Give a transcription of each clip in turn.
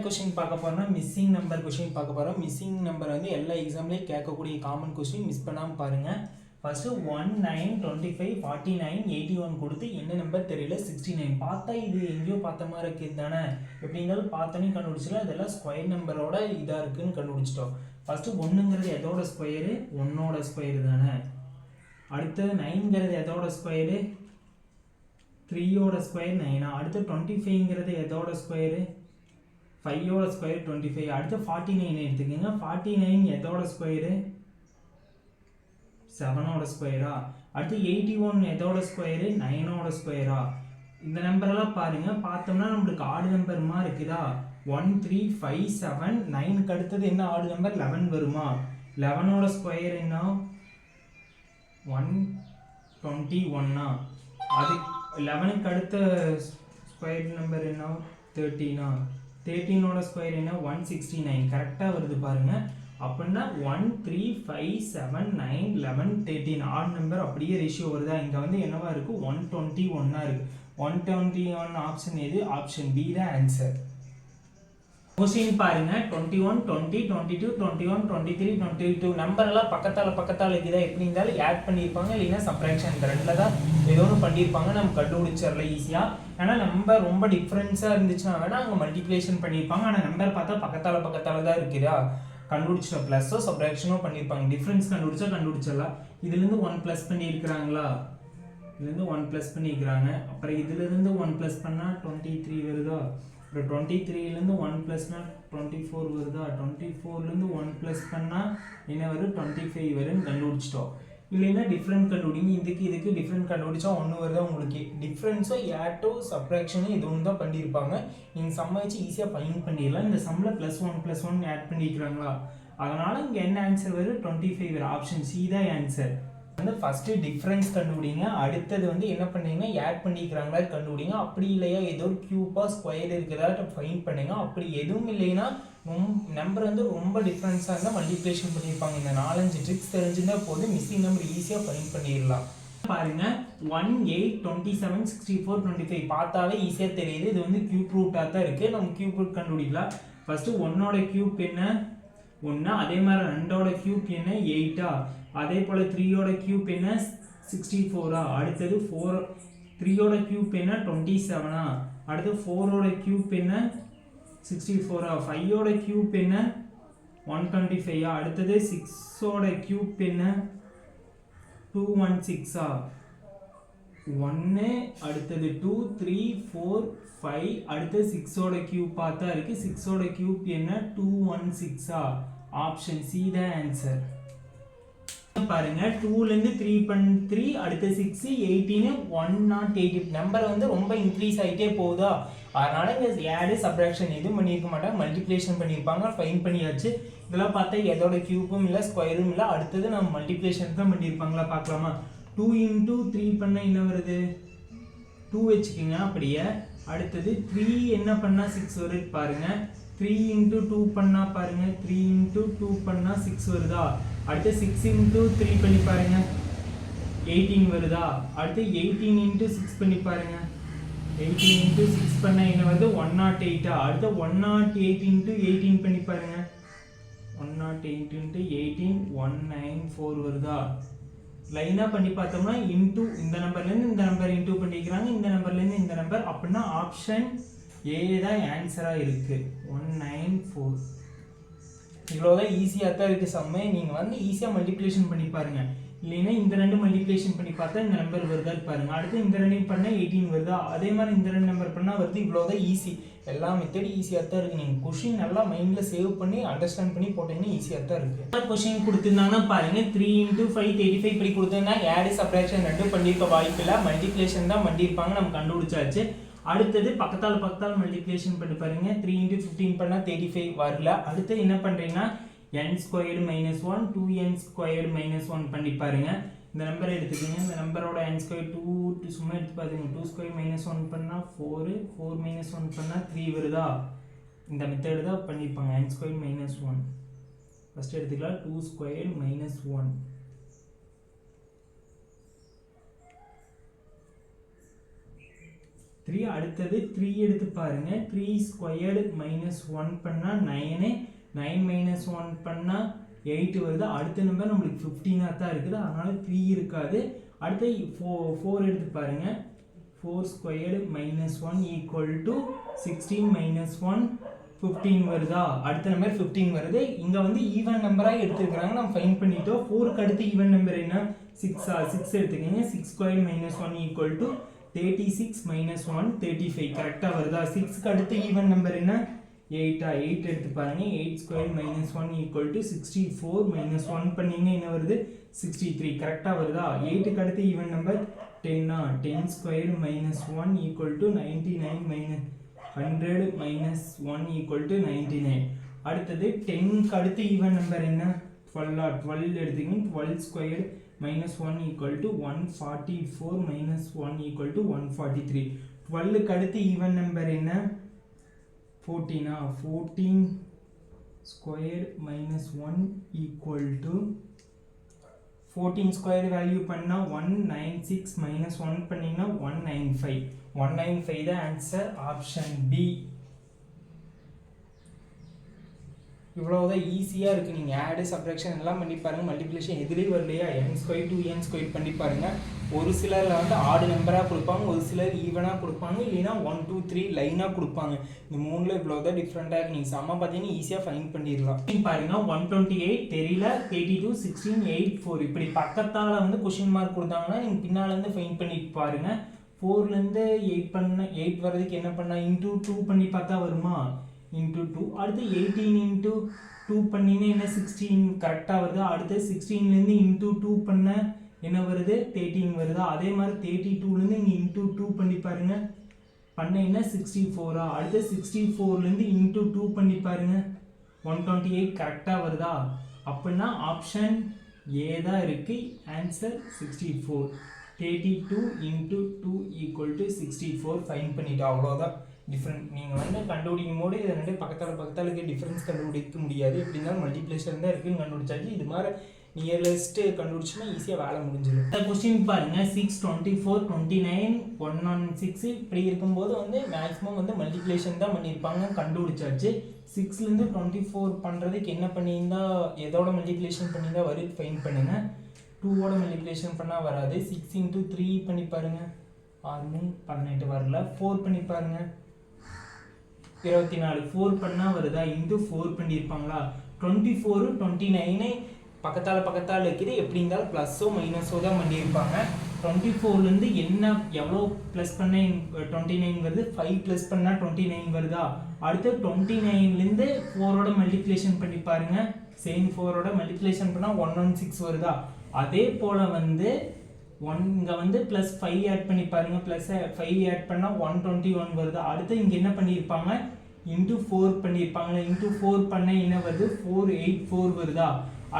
Question பார்க்க போறோம்னா missing number question பார்க்க போறோம். மிஸ்ஸிங் நம்பர் வந்து எல்லா எக்ஸாம்லயும் கேட்கக்கூடிய காமன் क्वेश्चन மிஸ் பண்ணாம பாருங்க. ஃபர்ஸ்ட் 1 9 25 49 81 கொடுத்து என்ன நம்பர் தெரியல 69 பார்த்தா இது எங்கேயோ பார்த்த மாதிரி இருக்கு தானே. எப்படிங்கிறது பார்த்தனே கண்டுபிடிச்சல இதெல்லாம் ஸ்கொயர் நம்பரோட இதா இருக்குன்னு கண்டுபிடிச்சிட்டோம். ஃபர்ஸ்ட் 1ங்கிறது எதோட ஸ்கொயர் 1ஓட ஸ்கொயர் தானே. அடுத்து 9ங்கிறது எதோட ஸ்கொயர் 3ஓட ஸ்கொயர் 9. அடுத்து 25ங்கிறது எதோட ஸ்கொயர் 5ஓட ஸ்கொயர் 25. அடுத்து 49 எடுத்துக்கோங்க. 49 எதோட ஸ்கொயர் 7ஓட ஸ்கொயரா. அடுத்து 81 எதோட ஸ்கொயர் 9ஓட ஸ்கொயரா. இந்த நம்பரெல்லாம் பாருங்க. பார்த்தோம்னா நம்மளுக்கு ஆடு நம்பர் மாதிரி இருக்குதா. 1 3 5 7 9க்கு அடுத்தது என்ன ஆடு நம்பர் 11 வருமா. 11ஓட ஸ்கொயர் என்ன 121. அது 11க்கு அடுத்த ஸ்கொயர் நம்பர் என்ன 13. 13ஓட ஸ்கொயர் என்ன 169. கரெக்டாக வருது பாருங்க. அப்படின்னா 1 3 5 7 9 11 13 ஆட் நம்பர் அப்படியே ரேஷியோ வருதா. இங்கே வந்து என்னவா இருக்கு 121 இருக்கு. 121 ஆப்ஷன் எது ஆப்ஷன் பி தான் ஆன்சர். கொஸ்டின் பாருங்க 21 20 22 21 23 22 நம்பர் எல்லாம் பக்கத்தால இருக்குதா. எப்படி இருந்தாலும் ஆட் பண்ணியிருப்பாங்க இல்லைன்னா சப்ராக்ஷன் இந்த ரெண்டுல தான் ஏதோ ஒன்று பண்ணியிருப்பாங்க. நம்ம கண்டுபிடிச்சிடல ஈஸியா. ஏன்னா நம்பர் ரொம்ப டிஃப்ரென்ஸா இருந்துச்சுன்னா வேணா அங்கே மல்டிப்ளிகேஷன் பண்ணியிருப்பாங்க. ஆனால் நம்பர் பார்த்தா பக்கத்தால தான் இருக்குதா கண்டுபிடிச்சிட்டோம். ப்ளஸோ சப்ராக்ஷனோ பண்ணியிருப்பாங்க. டிஃப்ரென்ஸ் கண்டுபிடிச்சிடலாம். இதுலேருந்து 1 ப்ளஸ் பண்ணியிருக்கிறாங்களா. இதுலேருந்து 1 ப்ளஸ் பண்ணியிருக்கிறாங்க. அப்புறம் இதுலேருந்து 1 ப்ளஸ் பண்ணால் 23 வருதா. அப்புறம் 23லேருந்து 1 ப்ளஸ்னா 24 வருதா. 24லேருந்து 1 ப்ளஸ் பண்ணால் என்ன வரும் 25 வரும்னு கண்டுபிடிச்சிட்டோம். இல்லைன்னா டிஃப்ரெண்ட் கண்டுபிடிங்க. இதுக்கு டிஃப்ரெண்ட் கண்டுபிடிச்சா ஒன்று வருதா. உங்களுக்கு டிஃப்ரென்ஸோ ஏட்டோ சப்ராக்ஷனோ இது ஒன்று தான் பண்ணியிருப்பாங்க. நீங்கள் சம்ம வச்சு ஈஸியாக ஃபைண்ட் பண்ணிடலாம். இந்த சம்மில் +1 ஆட் பண்ணிக்கிறாங்களா. அதனால் இங்கே என்ன ஆன்சர் வரும் 25 வரும். ஆப்ஷன் சி தான் ஆன்சர். வந்து ஃபர்ஸ்ட் டிஃபரன்ஸ் கண்டுபிடிங்க. அடுத்தது வந்து என்ன பண்ணீங்கன்னா ஆட் பண்ணிக்கிறாங்களா கண்டுபிடிங்க. அப்படி இல்லையா ஏதோ ஒரு கியூபா ஸ்கொயர் இருக்கிறதா ஃபைண்ட் பண்ணுங்க. அப்படி எதுவும் இல்லைன்னா நம்பர் வந்து ரொம்ப டிஃபரன்ஸாக இருந்தால் மல்டிப்ளிகேஷன் பண்ணியிருப்பாங்க. இந்த 4-5 ட்ரிக்ஸ் தெரிஞ்சிருந்தா போதும் மிஸ்ஸிங் நம்பர் ஈஸியாக ஃபைண்ட் பண்ணிடலாம். பாருங்க 1 8 27 64 25 பார்த்தாவே ஈஸியாக தெரியுது. இது வந்து கியூப் ரூட்டாக தான் இருக்குது. நம்ம கியூப் ரூட் கண்டுபிடிக்கலாம். ஃபர்ஸ்ட் 1ஓட கியூப் என்ன 1. அதே மாதிரி 2ஓட கியூப் என்ன 8. அதே போல் 3ஓட கியூப் என்ன 64. அடுத்தது 3ஓட கியூப் என்ன 27. அடுத்து 4ஓட கியூப் என்ன 64. 5ஓட கியூப் என்ன 125. அடுத்தது 6ஓட கியூப் என்ன 216. 1 அடுத்தது 2 3 4 5 அடுத்து 6ஓட கியூப் பார்த்தா இருக்கு. 6ஓட கியூப் என்ன 216. ஆப்ஷன் சி தான் ஆன்சர். பாருங்க 2லேருந்து 3 அடுத்து 6 18 108 நம்பர் வந்து ரொம்ப இன்க்ரீஸ் ஆகிட்டே போகுதா. அதனால இங்கே ஆடு சப்ராக்ஷன் எதுவும் பண்ணியிருக்க மாட்டாங்க. மல்டிப்ளிகேஷன் பண்ணியிருப்பாங்க. ஃபைன் பண்ணியாச்சு. இதெல்லாம் பார்த்தா எதோட கியூப்பும் இல்லை ஸ்கொயரும் இல்லை. அடுத்தது நம்ம மல்டிப்ளிகேஷன் தான் பண்ணியிருப்பாங்களா பார்க்கலாமா. 2 × 3 பண்ணால் என்ன வருது 2 வச்சுக்கோங்க அப்படியே. அடுத்தது 3 என்ன பண்ணால் 6 வருது பாருங்க. 3 × 2 பண்ணால் பாருங்க 3 × 2 பண்ணால் 6 வருதா. அடுத்து 6 × 3 பண்ணி பாருங்க 18 வருதா. அடுத்து 18 × 6 பண்ணி பாருங்க 18 × 6 பண்ண என்ன வருது 108. அடுத்து 108 × 18 பண்ணி பாருங்க 108 × 18 194 வருதா. லைனா பண்ணி பார்த்தோம்னா இன்டூ இந்த நம்பர்லேருந்து இந்த நம்பர் இன்டூ பண்ணிக்கிறாங்க. இந்த நம்பர்லேருந்து இந்த நம்பர் அப்படின்னா ஆப்ஷன் ஏ தான் ஆன்சராக இருக்கு 194. இவ்வளோதான் ஈஸியாக தான் இருக்குது சம்மே. நீங்கள் வந்து ஈஸியாக மல்டிப்ளிகேஷன் பண்ணி பாருங்கள். இல்லைன்னா இந்த 2 மல்டிப்ளிகேஷன் பண்ணி பார்த்தா இந்த நம்பர் வருதா பாருங்கள். அடுத்து இந்த 2 பண்ணால் 18 வருதா. அதே மாதிரி இந்த 2 நம்பர் பண்ணால் வருது. இவ்வளோதான் ஈஸி. எல்லா மெத்தடும் ஈஸியாக தான் இருக்குது. நீங்கள் கொஷின் நல்லா மைண்டில் சேவ் பண்ணி அண்டர்ஸ்டாண்ட் பண்ணி போட்டீங்கன்னா ஈஸியாக தான் இருக்குது. கொஷின் கொடுத்துருந்தாங்கன்னா பாருங்கள் 3 × 5 35 இப்படி கொடுத்தீங்கன்னா ஆடு சப்ராக்ஷன் ரெண்டும் பண்ணியிருக்க வாய்ப்பு இல்லை. மல்டிப்ளிகேஷன் தான் பண்ணியிருப்பாங்க. நம்ம கண்டுபிடிச்சாச்சு. அடுத்தது பக்கத்தால் மல்டிப்ளிகேஷன் பண்ணி பாருங்க. 3 × 15 பண்ணால் 35 வரல. அடுத்து என்ன பண்ணுறீங்கன்னா n² - 1 2n² - 1 பண்ணி பாருங்க. இந்த நம்பரை எடுத்துக்கோங்க. இந்த நம்பரோட n² 2 சும்மா எடுத்து பாருங்க. 2² - 1 பண்ணால் 4 4 - 1 பண்ணால் 3 வருதா. இந்த மெத்தடு தான் பண்ணியிருப்பாங்க. n² - 1 ஃபர்ஸ்ட் எடுத்துக்கலாம். 2² - 1 3 3 அடுத்தது 3 எடுத்து பாருங்க 3 ஸ்கொயர்டு மைனஸ் 1 பண்ணால் 9 9 மைனஸ் 1 பண்ணால் 8 வருது. அடுத்த நம்பர் நம்மளுக்கு 15 தான் இருக்குது, அதனால 3 இருக்காது. அடுத்து 4 எடுத்து பாருங்க 4 squared minus 1 equal to 16 minus 1 15 வருதா. அடுத்த நம்பர் 15 வருது. இங்கே வந்து ஈவன் நம்பராக எடுத்துருக்குறாங்க, நம்ம ஃபைன் பண்ணிட்டோம். 4க்கு அடுத்து ஈவன் நம்பர் என்ன 6 எடுத்துக்கோங்க. 6 square minus 1 equal to 36 minus 1 35 கரெக்டாக வருதா. 6க்கு அடுத்து ஈவன் நம்பர் என்ன 8 எடுத்து பாருங்க 8 square minus 1 equal to 64 minus 1 பண்ணிங்க என்ன வருது 63 கரெக்டாக வருதா. 8க்கு அடுத்து even number 10 square minus 1 equal to 99 minus 100 minus 1 equal to 99. அடுத்தது 10க்கு அடுத்து ஈவன் நம்பர் என்ன 12 எடுத்துக்கிங்க 12 square minus 1 equal to 144 minus 1 equal to 143. 12க்கு அடுத்து ஈவன் நம்பர் என்ன 14 14 square minus 1 equal to 14 square value பண்ணா 196 minus 1 பண்ணினா 195 தான் ஆன்சர் ஆப்ஷன் பி. இவ்வளோதான் ஈஸியாக இருக்குது. நீங்கள் ஆடு சப்ராக்ஷன் எல்லாம் பண்ணி பாருங்கள். மல்டிப்ளிகேஷன் எதுலேயும் வரலையா n² 2n² பண்ணி பாருங்கள். ஒரு சிலரில் வந்து ஆடு நம்பராக கொடுப்பாங்க, ஒரு சிலர் ஈவனாக கொடுப்பாங்க, இல்லைன்னா 1 2 3 லைனாக கொடுப்பாங்க. இந்த மூணில் இவ்வளோதான் டிஃப்ரெண்ட்டாக இருக்குது. நீங்கள் சம்மா பார்த்தீங்கன்னா ஈஸியாக ஃபைன் பண்ணிடலாம். பாருங்கள் 128 தெரியல 82 16 8 4 இப்படி பக்கத்தால் வந்து கொஷின் மார்க் கொடுத்தாங்கன்னா நீங்கள் பின்னாலேருந்து ஃபைன் பண்ணிட்டு பாருங்கள். 4லேருந்து 8 பண்ண 8 வர்றதுக்கு என்ன பண்ணால் இன்டூ 2 பண்ணி பார்த்தா வருமா இன்டூ 2. அடுத்து 18 இன்டூ 2 பண்ணினா என்ன 16 கரெக்டாக வருதா. அடுத்து 16லேருந்து இன்டூ 2 பண்ண என்ன வருது 13 வருதா. அதே மாதிரி 32லேருந்து இங்கே இன்டூ 2 பண்ணி பாருங்க பண்ண என்ன 64. அடுத்து 64லேருந்து இன்டூ 2 பண்ணி பாருங்க 128 கரெக்டாக வருதா. அப்படின்னா ஆப்ஷன் ஏ தான் இருக்குது answer 64. 32 into 2 equal to 64 fine பண்ணிட்டா. அவ்வளோதான் டிஃப்ரெண்ட். நீங்கள் வந்து கண்டுபிடிக்கும் போது இது ரெண்டு பக்கத்தாளுக்கு டிஃப்ரென்ஸ் கண்டுபிடிக்க முடியாது. எப்படி இருந்தாலும் மல்டிப்ளேஷன் தான் இருக்குன்னு கண்டுபிடிச்சாச்சு. இது மாதிரி நியர்லெஸ்ட்டு கண்டுபிடிச்சுன்னா ஈஸியாக வேலை முடிஞ்சிடும். இந்த கொஸ்டின் பாருங்கள் 6 24 29 116 இப்படி இருக்கும்போது வந்து மேக்ஸிமம் வந்து மல்டிப்ளேஷன் தான் பண்ணியிருப்பாங்க கண்டுபிடிச்சாச்சு. 6லேருந்து 24 பண்ணுறதுக்கு என்ன பண்ணியிருந்தா எதோட மல்டிப்ளேஷன் பண்ணியிருந்தா வருது ஃபைன் பண்ணுங்கள். 2ஓட மல்டிப்ளேஷன் பண்ணால் வராது. 6 இன்டூ 3 பண்ணி பாருங்கள் 6 18 வரல. 4 பண்ணி பாருங்கள் 24 4 பண்ணால் வருதா. இன்டூ 4 பண்ணியிருப்பாங்களா. 24 29 பக்கத்தால் இருக்குது. எப்படி இருந்தாலும் ப்ளஸ்ஸோ மைனஸோ தான் பண்ணியிருப்பாங்க. 24லேருந்து என்ன எவ்வளோ ப்ளஸ் பண்ண 29 வருது 5 ப்ளஸ் பண்ணால் 29 வருதா. அடுத்து 29லேருந்து 4ஓட மல்டிப்ளேஷன் பண்ணி பாருங்கள். சேம் 4ஓட மல்டிப்ளேஷன் பண்ணால் 116 வருதா. அதே போல் வந்து இங்கே வந்து ப்ளஸ் 5 ஆட் பண்ணி பாருங்கள். ப்ளஸ் 5 ஆட் பண்ணால் 121 வருது. அடுத்து இங்கே என்ன பண்ணியிருப்பாங்க இன்டூ 4 பண்ணியிருப்பாங்க. இன்டூ 4 பண்ண என்ன வருது 484 வருதா.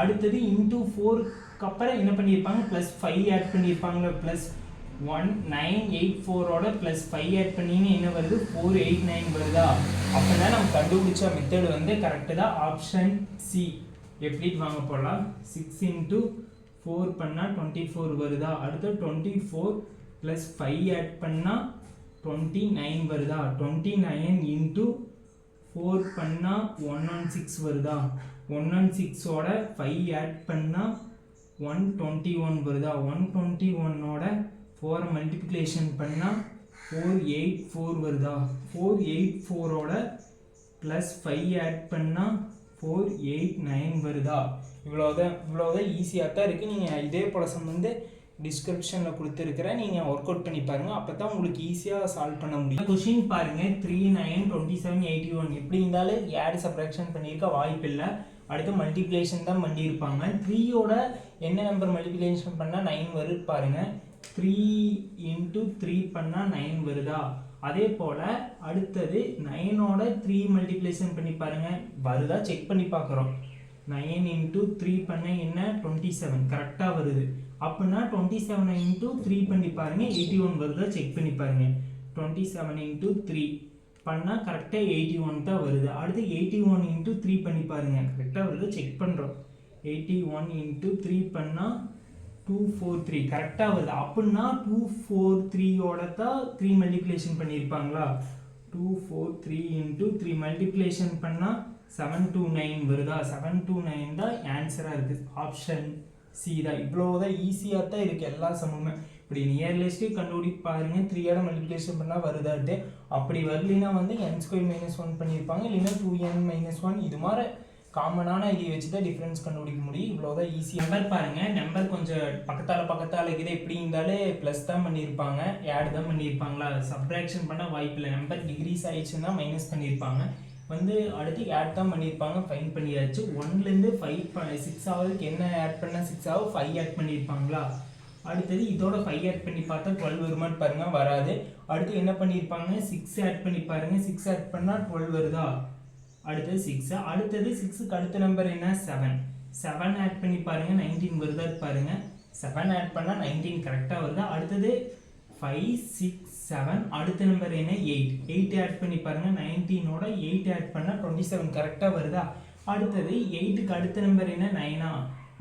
அடுத்தது இன்டூ 4க்கு அப்புறம் என்ன பண்ணியிருப்பாங்க ப்ளஸ் 5 ஆட் பண்ணியிருப்பாங்க. ப்ளஸ் 1984ஓட ப்ளஸ் 5 ஆட் பண்ணிங்கன்னா என்ன வருது 489 வருதா. அப்படின்னா நம்ம கண்டுபிடிச்ச மெத்தட் வந்து கரெக்டு தான் ஆப்ஷன் சி. எப்படி வாங்க போடலாம் 6 இன்டூ 4 பண்ணால் 24 வருதா. அடுத்து 24 ப்ளஸ் 5 ஆட் பண்ணால் 29 வருதா. 29 இன்டூ 4 பண்ணால் 116 வருதா. 116ஓட 5 ஆட் பண்ணால் 121 வருதா. 121ஓட 4 மல்டிப்ளிகேஷன் பண்ணால் 484 வருதா. 484ஓட ப்ளஸ் 5 ஆட் பண்ணால் 489 வருதா. இவ்வளோதான் ஈஸியாக தான் இருக்குது. நீங்கள் இதே போல் சம் வந்து டிஸ்கிரிப்ஷனில் கொடுத்துருக்கிறேன், நீங்கள் ஒர்க் அவுட் பண்ணி பாருங்கள். அப்போ தான் உங்களுக்கு ஈஸியாக சால்வ் பண்ண முடியும். கொஷின் பாருங்கள் 3 9 27 81 எப்படி இருந்தாலும் ஆட் சப்ராக்ஷன் பண்ணியிருக்க வாய்ப்பு இல்லை. அடுத்து மல்டிப்ளிகேஷன் தான் பண்ணியிருப்பாங்க. 3ஓட என்ன நம்பர் மல்டிப்ளிகேஷன் பண்ணால் 9 வருது பாருங்கள். 3 இன்டூ 3 பண்ணால் 9 வருதா. அதே போல் அடுத்தது 9ஓட 3 மல்டிப்ளிகேஷன் பண்ணி பாருங்கள் வருதா செக் பண்ணி பார்க்குறோம். 9 இன்டூ 3 பண்ண என்ன 27 கரெக்டாக வருது. அப்படின்னா 27 இன்டூ 3 பண்ணி பாருங்கள் 81 வருதா செக் பண்ணி பாருங்கள். 27 இன்டூ 3 பண்ணால் கரெக்டாக 81 தான் வருது. அடுத்து 81 இன்டூ 3 பண்ணி பாருங்கள் கரெக்டாக வருது செக் பண்ணுறோம். 81 இன்டூ 3 பண்ணால் 243 கரெக்டாக வருது. அப்படின்னா 243யோட தான் 3 மல்டிப்ளிகேஷன் பண்ணியிருப்பாங்களா? 243 இன்ட்டு 3 மல்டிப்ளிகேஷன் பண்ணால் 729 வருதா? 729 தான் ஆன்சராக இருக்குது. ஆப்ஷன் சி தான். இவ்வளோதான், ஈஸியாக தான் இருக்குது எல்லா சமமே. இப்படி நியர்லிஸ்ட்டு கண்டுபிடி பாருங்க, 3 மல்டிப்ளிகேஷன் பண்ணால் வருதாட்டு. அப்படி வரலினா வந்து n² - 1 பண்ணியிருப்பாங்க, இல்லைன்னா 2n - 1. இது மாதிரி காமனான ஐடியை வச்சு தான் டிஃப்ரென்ஸ் கண்டுபிடிக்க முடியும். இவ்வளோதான் ஈஸி. நம்பர் பாருங்கள், நம்பர் கொஞ்சம் பக்கத்தால் இருக்குது. எப்படி இருந்தாலே ப்ளஸ் தான் பண்ணியிருப்பாங்க, ஆட் தான் பண்ணியிருப்பாங்களா? சப்ட்ராக்ஷன் பண்ண வாய்ப்பு இல்லை. நம்பர் டிகிரிஸ் ஆயிடுச்சுன்னா மைனஸ் பண்ணியிருப்பாங்க. வந்து அடுத்து ஆட் தான் பண்ணியிருப்பாங்க, ஃபைன் பண்ணியாச்சு. 1லேருந்து 6 ஆகுதுக்கு என்ன ஆட் பண்ணால் 6 ஆகும்? 5 ஆட் பண்ணியிருப்பாங்களா? அடுத்தது இதோட 5 ஆட் பண்ணி பார்த்தா 12 வருமானு பாருங்க, வராது. அடுத்து என்ன பண்ணியிருப்பாங்க? 6 ஆட் பண்ணி பாருங்க, 6 ஆட் பண்ணால் 12 வருதா? அடுத்தது 6. அடுத்தது 6க்கு அடுத்த நம்பர் என்ன? 7. 7 ஆட் பண்ணி பாருங்க, 19 வருதா பாருங்க. 7 ஆட் பண்ணால் 19 கரெக்டாக வருதா? அடுத்தது 5, 6, 7. அடுத்த நம்பர் என்ன? 8. 8 ஆட் பண்ணி பாருங்க, 19ஓட 8 ஆட் பண்ணால் 27 கரெக்டாக வருதா? அடுத்தது 8க்கு அடுத்த நம்பர் என்ன? 9.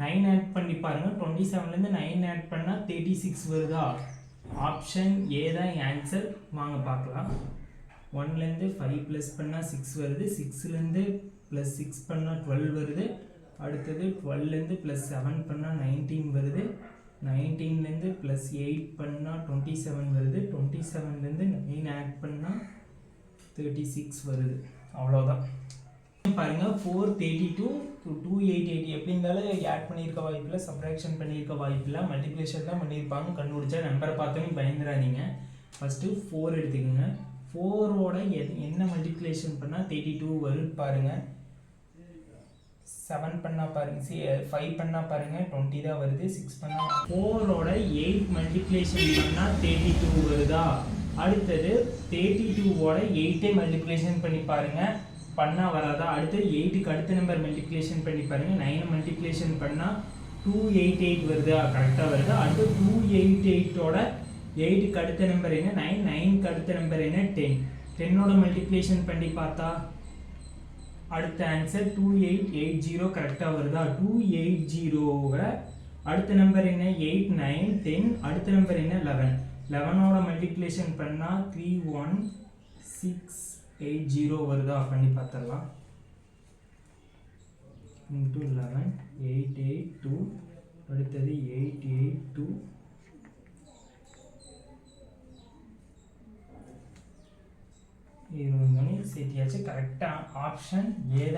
9 ஆட் பண்ணி பாருங்க, 27லேருந்து 9 ஆட் பண்ணால் 36 வருதா? ஆப்ஷன் ஏ தான் ஆன்சர். வாங்க பார்க்கலாம். 1லேருந்து 5 ப்ளஸ் பண்ணால் 6 வருது, 6லேருந்து ப்ளஸ் 6 பண்ணால் 12 வருது. அடுத்தது 12லேருந்து ப்ளஸ் 7 பண்ணால் 19 வருது. 19லேருந்து ப்ளஸ் 8 பண்ணால் 27 வருது. 27லேருந்து 9 ஆட் பண்ணால் 36 வருது. அவ்வளோதான். பாருங்க, 432 to 288 எப்படி இருந்தாலும் ஆட் பண்ணியிருக்க வாய்ப்பில்லை, சப்ட்ராக்ஷன் பண்ணியிருக்க வாய்ப்பில்லை, மல்டிப்ளிகேஷன் தான் பண்ணியிருப்பாங்க. கண்டுபிடிச்சா நம்பரை பார்த்தோன்னே பயந்துடாதீங்க. ஃபஸ்ட்டு 4 எடுத்துக்கோங்க. 4ஓட என்ன மல்டிப்ளிகேஷன் பண்ணால் 32 வருது பாருங்க. 7 பண்ணால் பாருங்க, 5 பண்ணால் பாருங்க 20 தான் வருது. 6 பண்ணால் 4ஓட 8 மல்டிப்ளிகேஷன் பண்ணால் 32 வருதா? அடுத்தது 32ஓட 8 மல்டிப்ளிகேஷன் பண்ணி பாருங்க, பண்ணால் வராதா? அடுத்தது 8க்கு அடுத்த நம்பர் மல்டிப்ளிகேஷன் பண்ணி பாருங்க, 9 மல்டிப்ளிகேஷன் பண்ணால் 288 வருதா? கரெக்டாக வருதா? அடுத்து 288ஓட 8க்கு அடுத்த நம்பர் என்ன? 9. 9க்கு அடுத்த நம்பர் என்ன? 10. 10ஓட மல்டிப்ளிகேஷன் பண்ணி பார்த்தா அடுத்த ஆன்சர் 2880 கரெக்டாக வருதா? 280வை அடுத்த நம்பர் என்ன? 8, 9, 10. அடுத்த நம்பர் என்ன? 11. 11ஓட மல்டிப்ளிகேஷன் பண்ணால் 31680 வருதா? பண்ணி பார்த்துடலாம். இன்ட்டு 11, 882. அடுத்தது 882. இது வந்து சேர்த்தியாச்சு. கரெக்டாக ஆப்ஷன் ஏ தான்.